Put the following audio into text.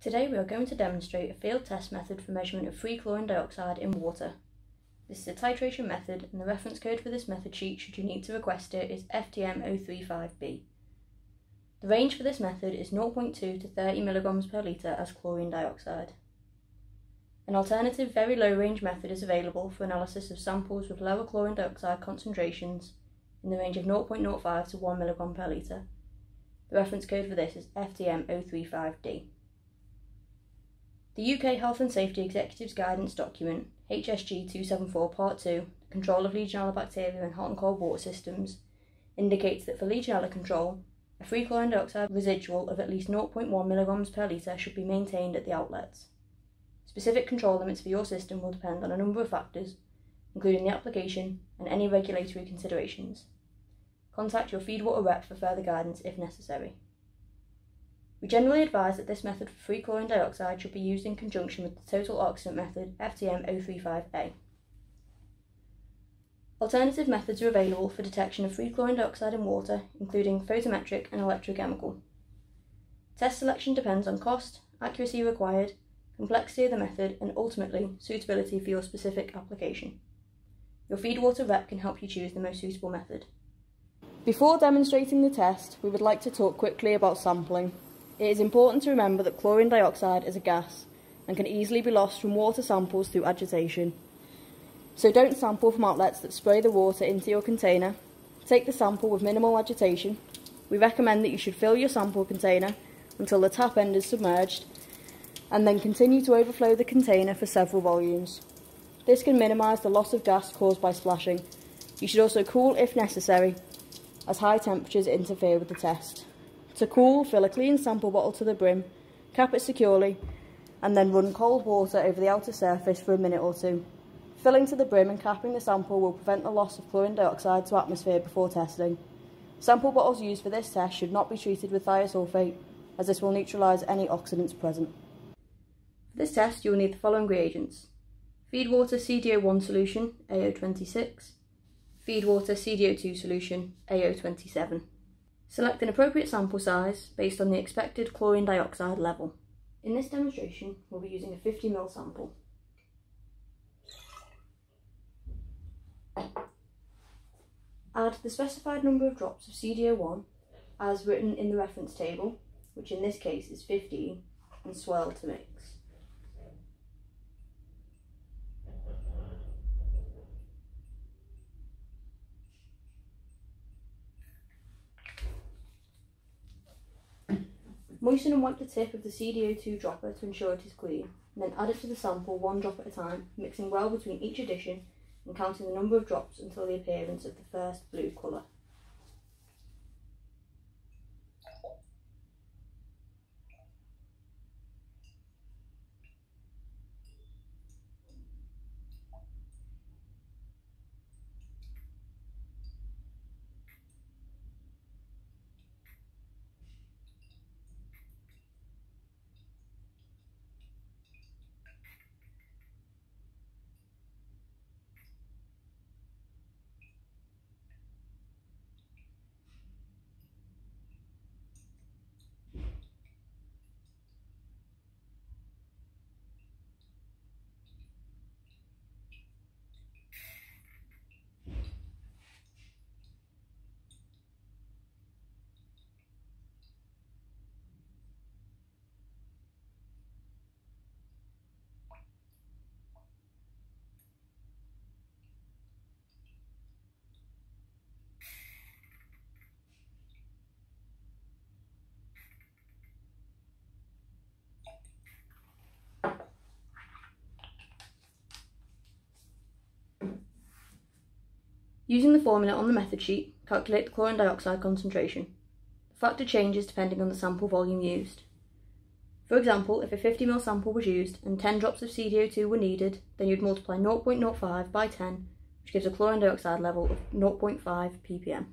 Today we are going to demonstrate a field test method for measurement of free chlorine dioxide in water. This is a titration method, and the reference code for this method sheet, should you need to request it, is FTM035B. The range for this method is 0.2 to 30 mg per litre as chlorine dioxide. An alternative very low range method is available for analysis of samples with lower chlorine dioxide concentrations in the range of 0.05 to 1 mg per litre. The reference code for this is FTM035D. The UK Health and Safety Executive's Guidance Document, HSG 274 Part 2, Control of Legionella Bacteria in Hot and Cold Water Systems, indicates that for Legionella control, a free chlorine dioxide residual of at least 0.1 mg per litre should be maintained at the outlets. Specific control limits for your system will depend on a number of factors, including the application and any regulatory considerations. Contact your feedwater rep for further guidance if necessary. We generally advise that this method for free chlorine dioxide should be used in conjunction with the total oxidant method FTM035A. Alternative methods are available for detection of free chlorine dioxide in water, including photometric and electrochemical. Test selection depends on cost, accuracy required, complexity of the method, and ultimately suitability for your specific application. Your feedwater rep can help you choose the most suitable method. Before demonstrating the test, we would like to talk quickly about sampling. It is important to remember that chlorine dioxide is a gas and can easily be lost from water samples through agitation. So don't sample from outlets that spray the water into your container. Take the sample with minimal agitation. We recommend that you should fill your sample container until the tap end is submerged, and then continue to overflow the container for several volumes. This can minimise the loss of gas caused by splashing. You should also cool if necessary, as high temperatures interfere with the test. To cool, fill a clean sample bottle to the brim, cap it securely, and then run cold water over the outer surface for a minute or two. Filling to the brim and capping the sample will prevent the loss of chlorine dioxide to atmosphere before testing. Sample bottles used for this test should not be treated with thiosulfate, as this will neutralise any oxidants present. For this test, you will need the following reagents: feedwater CD01 solution, AO26, feedwater CD02 solution, AO27. Select an appropriate sample size based on the expected chlorine dioxide level. In this demonstration, we'll be using a 50 ml sample. Add the specified number of drops of CD01 as written in the reference table, which in this case is 15, and swirl to mix. Moisten and wipe the tip of the CD02 dropper to ensure it is clean, and then add it to the sample one drop at a time, mixing well between each addition and counting the number of drops until the appearance of the first blue colour. Using the formula on the method sheet, calculate the chlorine dioxide concentration. The factor changes depending on the sample volume used. For example, if a 50 ml sample was used and 10 drops of CD02 were needed, then you'd multiply 0.05 by 10, which gives a chlorine dioxide level of 0.5 ppm.